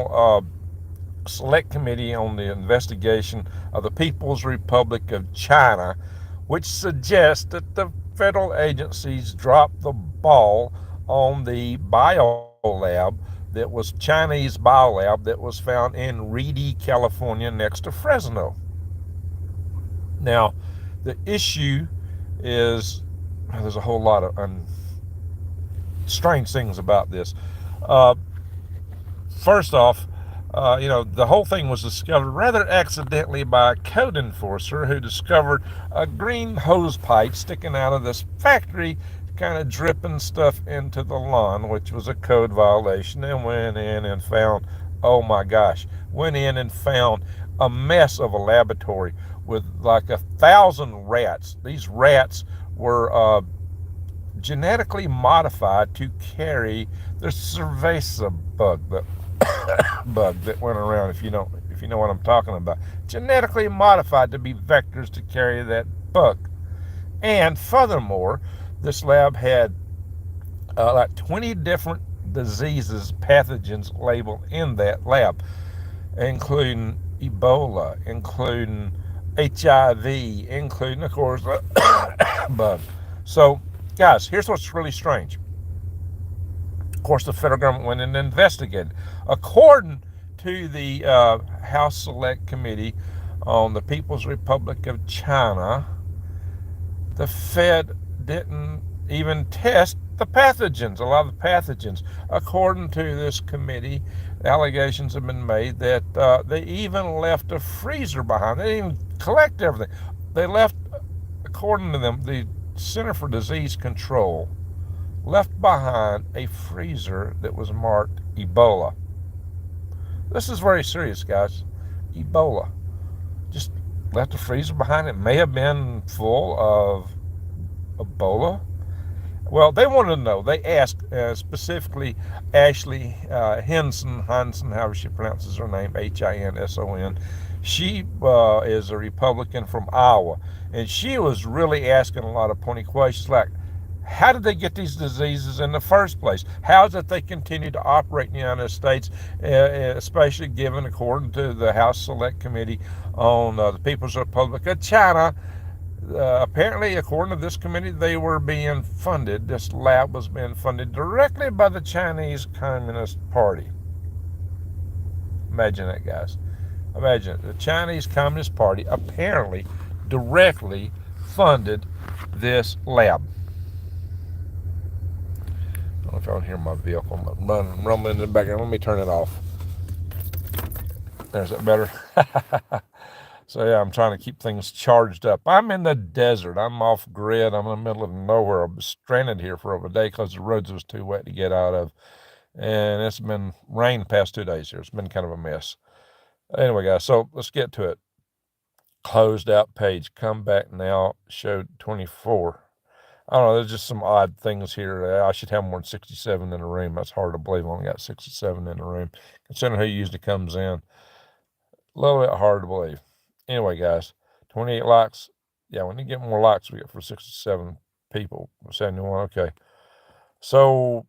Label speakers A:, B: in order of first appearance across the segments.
A: Congressional Select Committee on the Investigation of the People's Republic of China, which suggests that the federal agencies dropped the ball on the biolab that was Chinese biolab that was found in Reedy, California, next to Fresno. Now, the issue is there's a whole lot of strange things about this. Uh, First off, the whole thing was discovered rather accidentally by a code enforcer who discovered a green hose pipe sticking out of this factory, kind of dripping stuff into the lawn, which was a code violation, and went in and found, oh my gosh, went in and found a mess of a laboratory with like 1,000 rats. These rats were genetically modified to carry the cerveza bug that went around. If you know what I'm talking about, genetically modified to be vectors to carry that bug. And furthermore, this lab had like 20 different diseases, pathogens labeled in that lab, including Ebola, including HIV, including, of course, bug. So, guys, here's what's really strange. Of course, the federal government went in and investigated. According to the House Select Committee on the People's Republic of China, the Fed didn't even test the pathogens, a lot of the pathogens. According to this committee, allegations have been made that they even left a freezer behind. They didn't even collect everything. They left, according to them, the Center for Disease Control left behind a freezer that was marked Ebola. This is very serious, guys. Ebola. Just left a freezer behind. It may have been full of Ebola. Well, they wanted to know. They asked specifically Ashley Hinson, however she pronounces her name, Hinson. She is a Republican from Iowa, and she was really asking a lot of pointy questions like, how did they get these diseases in the first place? How is it they continue to operate in the United States, especially given, according to the House Select Committee on the People's Republic of China, apparently, according to this committee, they were being funded, this lab was being funded directly by the Chinese Communist Party. Imagine that, guys. Imagine it. The Chinese Communist Party apparently directly funded this lab. I don't know if y'all can hear my vehicle rumbling in the background. Let me turn it off. There's that better. So yeah, I'm trying to keep things charged up. I'm in the desert. I'm off grid. I'm in the middle of nowhere. I was stranded here for over a day because the roads was too wet to get out of. And it's been rain past 2 days here. It's been kind of a mess. Anyway, guys, so let's get to it. Closed out page. Come back now. Showed 24. I don't know, there's just some odd things here. I should have more than 67 in the room. That's hard to believe. I only got 67 in the room. Considering who usually comes in. A little bit hard to believe. Anyway, guys, 28 likes. Yeah, we need to get more likes we get for 67 people. 71, okay. So,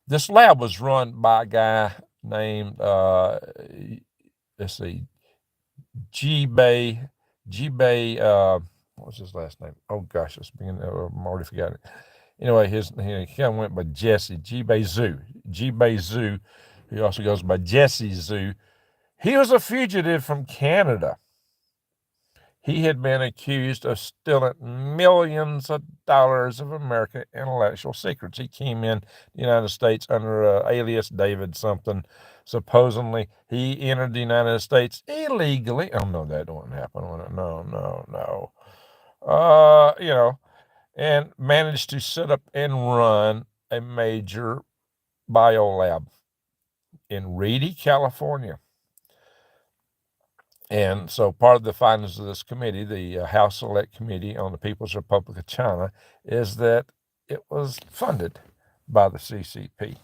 A: this lab was run by a guy named, let's see, G-Bay, what was his last name? Oh gosh, I'm already forgotten it. Anyway, he kind of went by Jesse, G-Bay Zoo. G-Bay Zoo, he also goes by Jesse Zoo. He was a fugitive from Canada. He had been accused of stealing millions of dollars of American intellectual secrets. He came in the United States under alias David something. Supposedly, he entered the United States illegally. Oh, no, that wouldn't happen. No. And managed to set up and run a major biolab in Reedy, California. And so part of the findings of this committee, the House Select Committee on the People's Republic of China, is that it was funded by the CCP.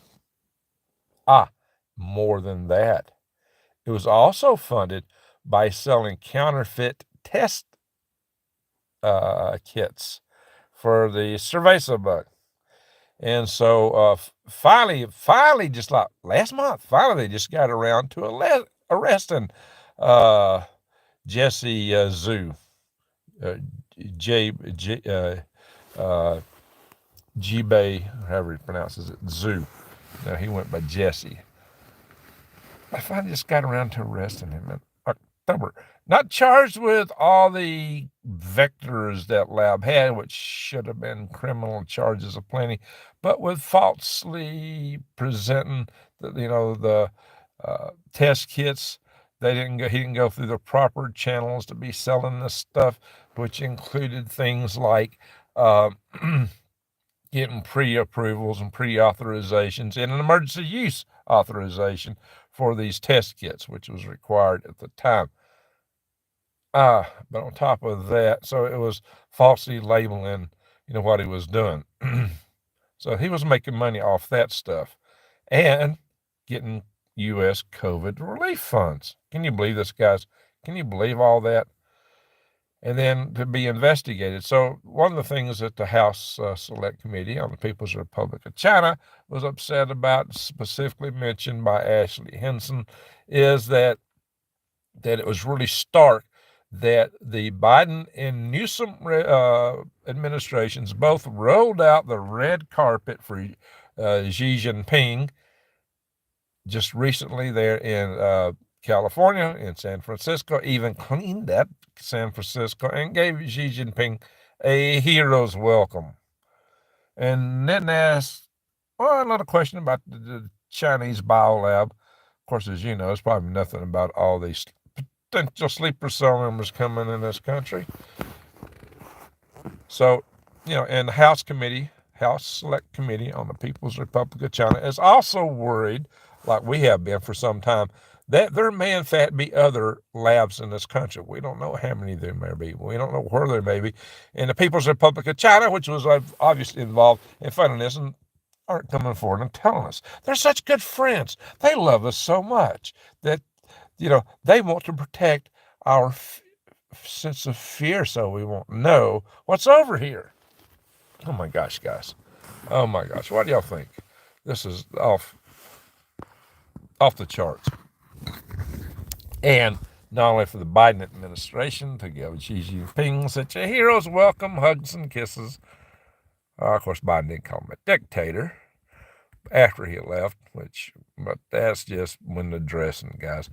A: More than that. It was also funded by selling counterfeit test kits for the cerveza bug. And so finally, just like last month, finally they just got around to arresting uh, Jesse Zoo, uh, J uh, G Bay, however he pronounces it, Zoo. No, he went by Jesse. I finally just got around to arresting him in October. Not charged with all the vectors that lab had, which should have been criminal charges aplenty, but with falsely presenting the test kits. He didn't go through the proper channels to be selling this stuff, which included things like uh, getting pre-approvals and pre-authorizations and an emergency use authorization for these test kits, which was required at the time. But on top of that, so it was falsely labeling, what he was doing. So he was making money off that stuff and getting U.S. COVID relief funds. Can you believe this, guys? Can you believe all that? And then to be investigated. So one of the things that the House Select Committee on the People's Republic of China was upset about, specifically mentioned by Ashley Henson, is that it was really stark that the Biden and Newsom administrations both rolled out the red carpet for Xi Jinping just recently there in California, in San Francisco, even cleaned up San Francisco and gave Xi Jinping a hero's welcome. And then asked, another question about the Chinese Biolab. Of course, as you know, it's probably nothing about all these potential sleeper cell members coming in this country. So, and the House Select Committee on the People's Republic of China is also worried, like we have been for some time, that there may in fact be other labs in this country. We don't know how many there may be. We don't know where there may be. And the People's Republic of China, which was obviously involved in funding this, and aren't coming forward and telling us. They're such good friends. They love us so much that, they want to protect our sense of fear so we won't know what's over here. Oh my gosh, guys. Oh my gosh. What do y'all think? This is off the charts. And not only for the Biden administration to give Xi Jinping such a hero's welcome, hugs and kisses. Of course, Biden didn't call him a dictator after he left, but that's just when the dressing, guys.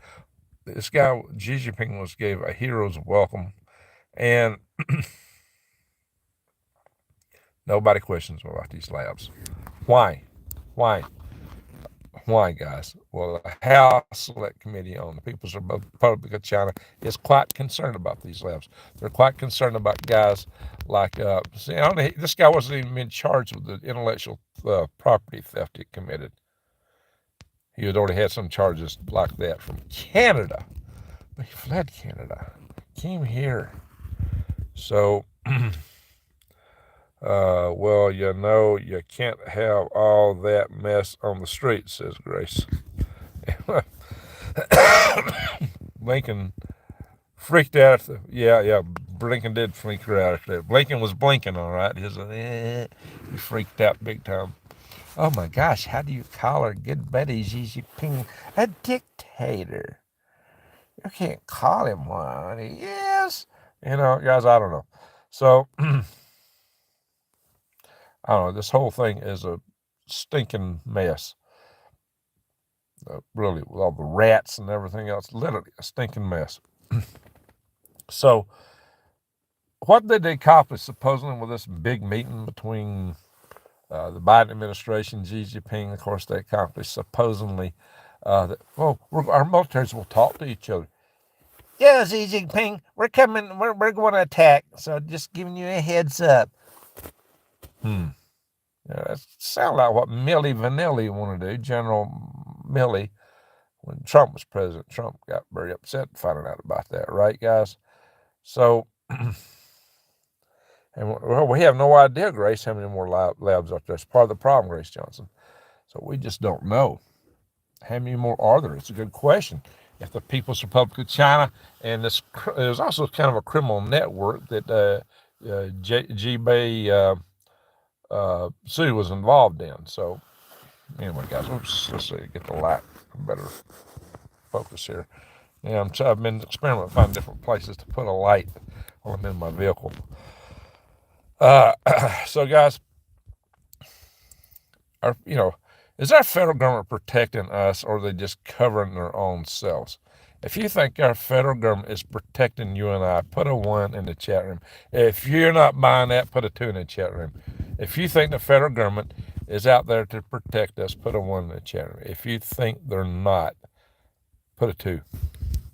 A: This guy, Xi Jinping, gave a hero's welcome, and nobody questions about these labs. Why? Why? Why, guys? Well, the House Select Committee on the People's Republic of China is quite concerned about these labs. They're quite concerned about guys like, this guy wasn't even in charge of the intellectual property theft he committed. He had already had some charges like that from Canada. But he fled Canada, came here. So, well, you can't have all that mess on the street, says Grace. Lincoln freaked out. Yeah, Lincoln did freak her out. Lincoln was blinking, all right. He freaked out big time. Oh my gosh, how do you call our good buddy Xi Jinping a dictator? You can't call him one. He is. Guys, I don't know. So, I don't know. This whole thing is a stinking mess. Really, with all the rats and everything else, literally a stinking mess. So, what did they accomplish supposedly with this big meeting between the Biden administration, Xi Jinping? Of course, they accomplished supposedly that, our militaries will talk to each other. Yeah, Xi Jinping, we're coming. We're going to attack. So just giving you a heads up. That sounds like what Milli Vanilli wanted to do, General Milley, when Trump was president. Trump got very upset finding out about that, right, guys? So, we have no idea, Grace, how many more labs out there. It's part of the problem, Grace Johnson. So we just don't know. How many more are there? It's a good question. If the People's Republic of China, and there's also kind of a criminal network that G-Bay Sue was involved in. So anyway, guys, let's see, get the light better focus here. Yeah, I've been experimenting finding different places to put a light while I'm in my vehicle. So guys, is our federal government protecting us, or are they just covering their own selves? If you think our federal government is protecting you and I, put a 1 in the chat room. If you're not buying that, put a 2 in the chat room. If you think the federal government is out there to protect us, put a 1 in the chat room. If you think they're not, put a 2.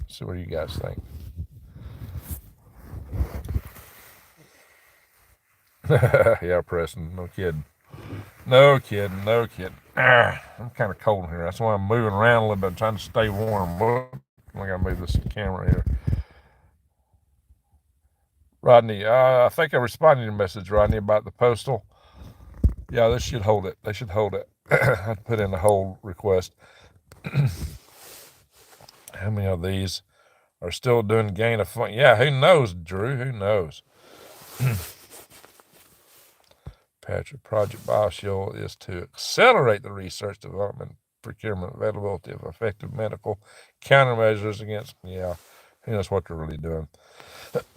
A: See what you guys think. Yeah, Preston, no kidding. No kidding, no kidding. I'm kind of cold here. That's why I'm moving around a little bit, trying to stay warm. I gotta move this camera here. Rodney, I think I responded to your message, Rodney, about the postal. Yeah, this should hold it. They should hold it. I put in a hold request. How many of these are still doing gain of function? Yeah, who knows, Drew? Who knows? Patrick, Project BioShield is to accelerate the research, development, procurement, availability of effective medical countermeasures against, yeah, who knows what they're really doing.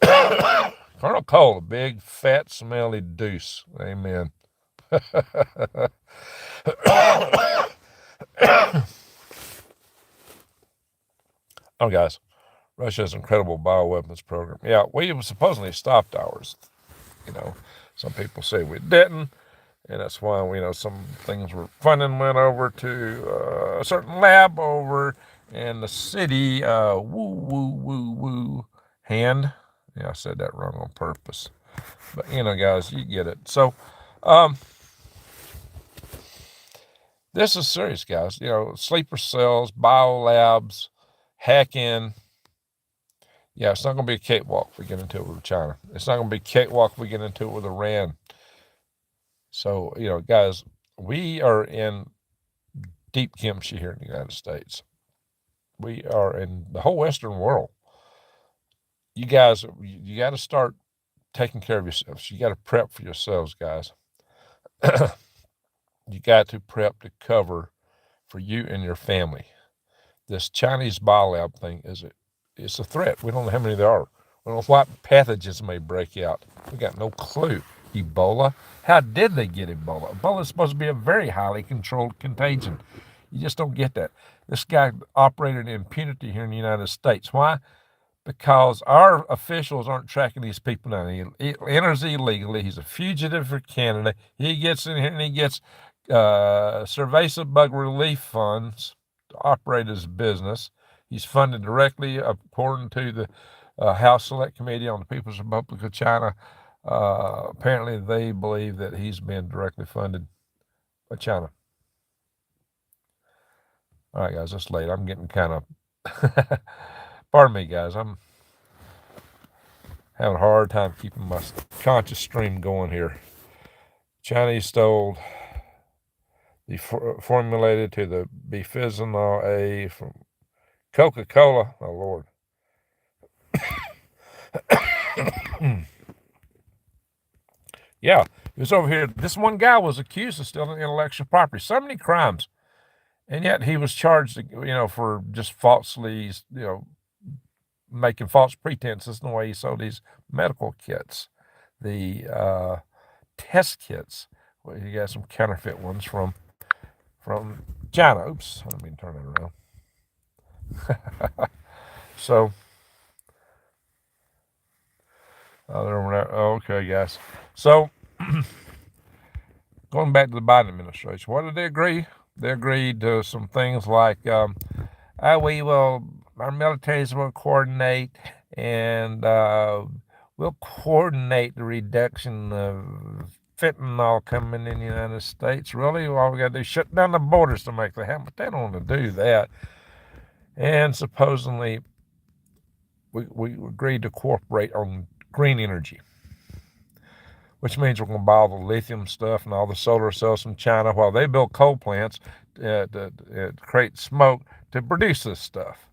A: Colonel Cole, a big, fat, smelly deuce. Amen. Oh, guys, Russia has an incredible bioweapons program. Yeah, we supposedly stopped ours. Some people say we didn't, and that's why some things were funding went over to a certain lab over in the city. Hand. Yeah, I said that wrong on purpose, but guys, you get it. So, this is serious, guys. Sleeper cells, biolabs, hack-in. Yeah, it's not going to be a cakewalk if we get into it with China. It's not going to be a cakewalk if we get into it with Iran. So, guys, we are in deep kimchi here in the United States. We are in the whole Western world. You guys, you got to start taking care of yourselves. You got to prep for yourselves, guys. You got to prep to cover for you and your family. This Chinese biolab thing it's a threat. We don't know how many there are. We don't know what pathogens may break out. We got no clue. Ebola? How did they get Ebola? Ebola is supposed to be a very highly controlled contagion. You just don't get that. This guy operated in impunity here in the United States. Why? Because our officials aren't tracking these people down. He enters illegally. He's a fugitive for Canada. He gets in here and he gets Cerveza Bug Relief Funds to operate his business. He's funded directly, according to the House Select Committee on the People's Republic of China. Apparently, they believe that he's been directly funded by China. All right, guys, it's late. I'm getting kind of... Pardon me, guys. I'm having a hard time keeping my conscious stream going here. Chinese stole the formulated to the bisphenol A from Coca-Cola. Oh, Lord. Yeah, he was over here. This one guy was accused of stealing intellectual property. So many crimes. And yet he was charged, for just falsely, making false pretenses in the way he sold these medical kits, the test kits. Well, he got some counterfeit ones from China. Oops, I didn't mean to turn that around. So, okay, guys. So, going back to the Biden administration, what did they agree? They agreed to some things like, our militaries will coordinate, and we'll coordinate the reduction of fentanyl coming in the United States. Really, all we got to do is shut down the borders to make that happen. But they don't want to do that. And supposedly, we agreed to cooperate on green energy, which means we're going to buy all the lithium stuff and all the solar cells from China while they build coal plants to create smoke to produce this stuff.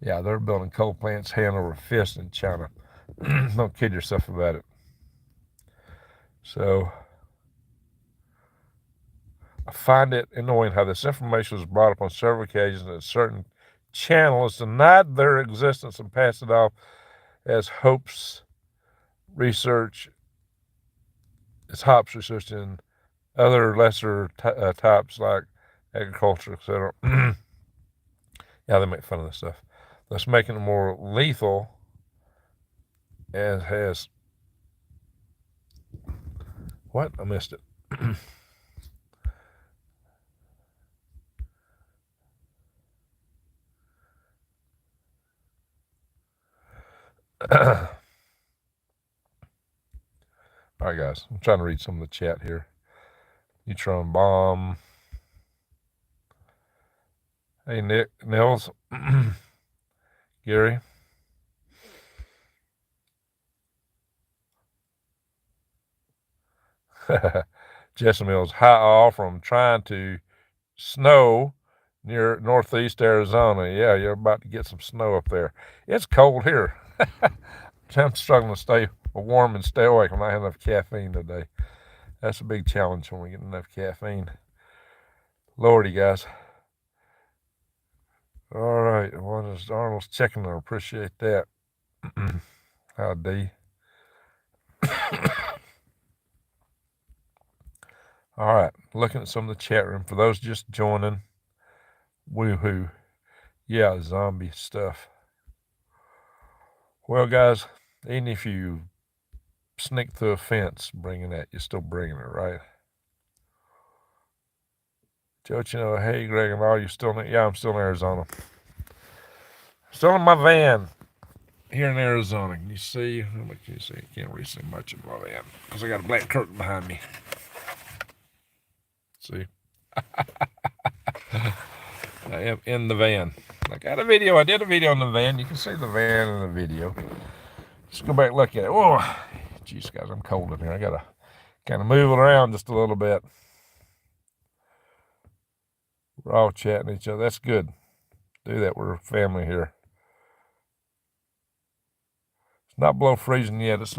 A: Yeah, they're building coal plants hand over fist in China. Don't kid yourself about it. So, I find it annoying how this information was brought up on several occasions that certain channels denied their existence and passed it off as Hope's research, as Hope's research in other lesser types like agriculture, etc. Yeah, they make fun of this stuff. Thus making it more lethal and has... What? I missed it. All right, guys. I'm trying to read some of the chat here. Neutron bomb. Hey, Nick, Nils, Gary. Jesse Mills, hi all from trying to snow near northeast Arizona. Yeah, you're about to get some snow up there. It's cold here. I'm struggling to stay warm and stay awake when I have enough caffeine today. That's a big challenge when we get enough caffeine. Lordy, guys. All right, what is Arnold's checking? I appreciate that. Howdy. All right, looking at some of the chat room. For those just joining, woohoo. Yeah, zombie stuff. Well, guys, even if you sneak through a fence bringing that, you're still bringing it, right? Joe, hey, Greg, and all, you still in? Yeah, I'm still in Arizona. Still in my van here in Arizona. Can you see? How much can you see? I can't really see much of my van because I got a black curtain behind me. See? I am in the van. I got a video. I did a video in the van. You can see the van in the video. Just go back and look at it. Oh, jeez, guys, I'm cold in here. I got to kind of move it around just a little bit. We're all chatting each other. That's good. Do that. We're a family here. It's not below freezing yet. It's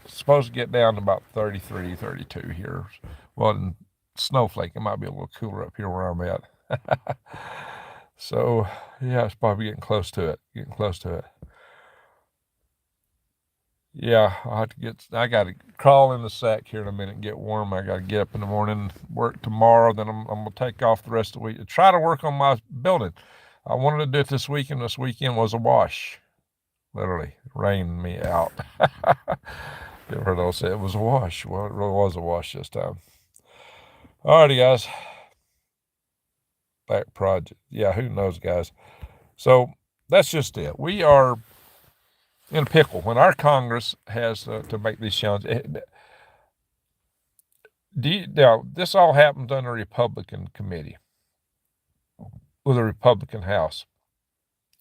A: supposed to get down to about 33, 32 here. Well, in Snowflake, it might be a little cooler up here where I'm at. So, yeah, it's probably getting close to it. Yeah, I got to crawl in the sack here in a minute and get warm. I got to get up in the morning, work tomorrow. Then I'm going to take off the rest of the week to try to work on my building. I wanted to do it this weekend. This weekend was a wash. Literally rained me out. You ever heard those say it was a wash? Well, it really was a wash this time. Alrighty, guys. Back project. Yeah, who knows, guys? So that's just it. We are in a pickle when our Congress has to make these challenges. Now, this all happens under a Republican committee with a Republican House.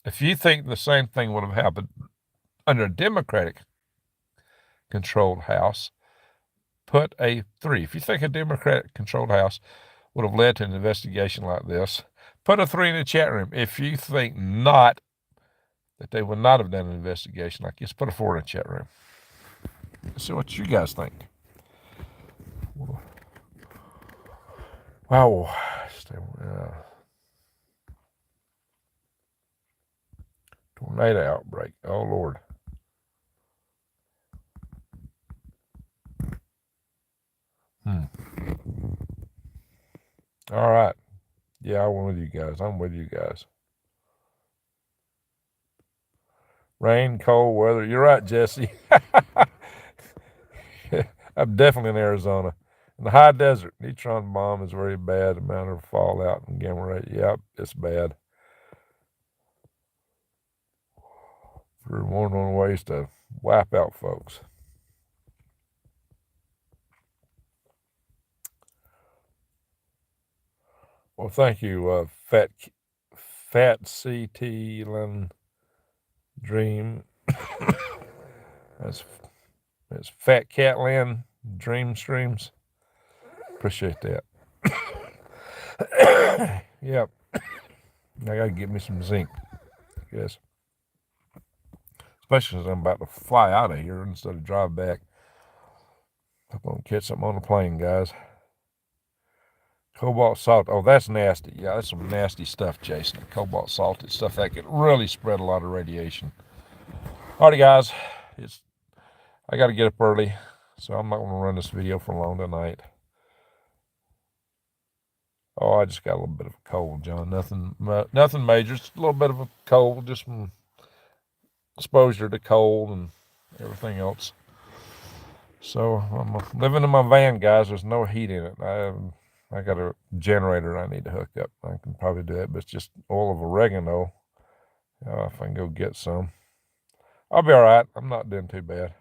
A: If you think the same thing would have happened under a Democratic controlled House, put a 3. If you think a Democratic controlled House would have led to an investigation like this, put a 3 in the chat room. If you think not, that they would not have done an investigation like this, put a 4 in the chat room. Let's see what you guys think. Wow. Tornado outbreak. Oh, Lord. All right. Yeah, I'm with you guys. Rain, cold weather. You're right, Jesse. I'm definitely in Arizona. In the high desert, neutron bomb is very bad. Amount of fallout and gamma ray. Yep, it's bad. For one of the ways to wipe out folks. Well, thank you, Fat CT Dream. That's Fat Catland Dream Streams. Appreciate that. Yep. I gotta get me some zinc, I guess. Especially since I'm about to fly out of here instead of drive back. I'm gonna catch something on the plane, guys. Cobalt salt. Oh, that's nasty. Yeah, that's some nasty stuff, Jason. Cobalt salted stuff that could really spread a lot of radiation. Alrighty, guys. I got to get up early, so I'm not going to run this video for long tonight. Oh, I just got a little bit of a cold, John. Nothing major. Just a little bit of a cold, just some exposure to cold and everything else. So I'm living in my van, guys. There's no heat in it. I got a generator I need to hook up. I can probably do it, but it's just oil of oregano. If I can go get some, I'll be all right. I'm not doing too bad.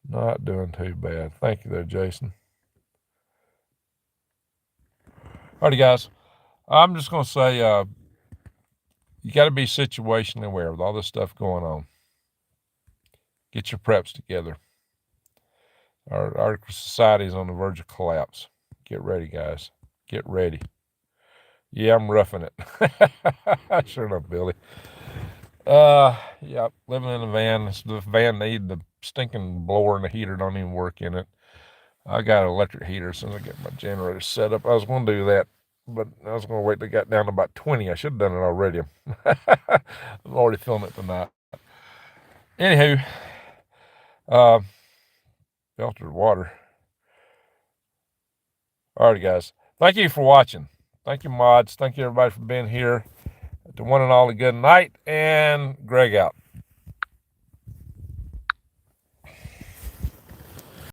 A: Not doing too bad. Thank you there, Jason. Alrighty, guys. I'm just going to say you got to be situationally aware with all this stuff going on. Get your preps together. Our society is on the verge of collapse. Get ready, guys. Get ready. Yeah, I'm roughing it. Sure enough, Billy. Yeah, living in a van. The van need the stinking blower and the heater don't even work in it. I got an electric heater as soon as I get my generator set up. I was going to do that, but I was going to wait till it got down to about 20. I should have done it already. I'm already filming it tonight. Anywho, filtered water. Alrighty, guys. Thank you for watching. Thank you, mods. Thank you, everybody, for being here. To one and all, a good night, and Greg out.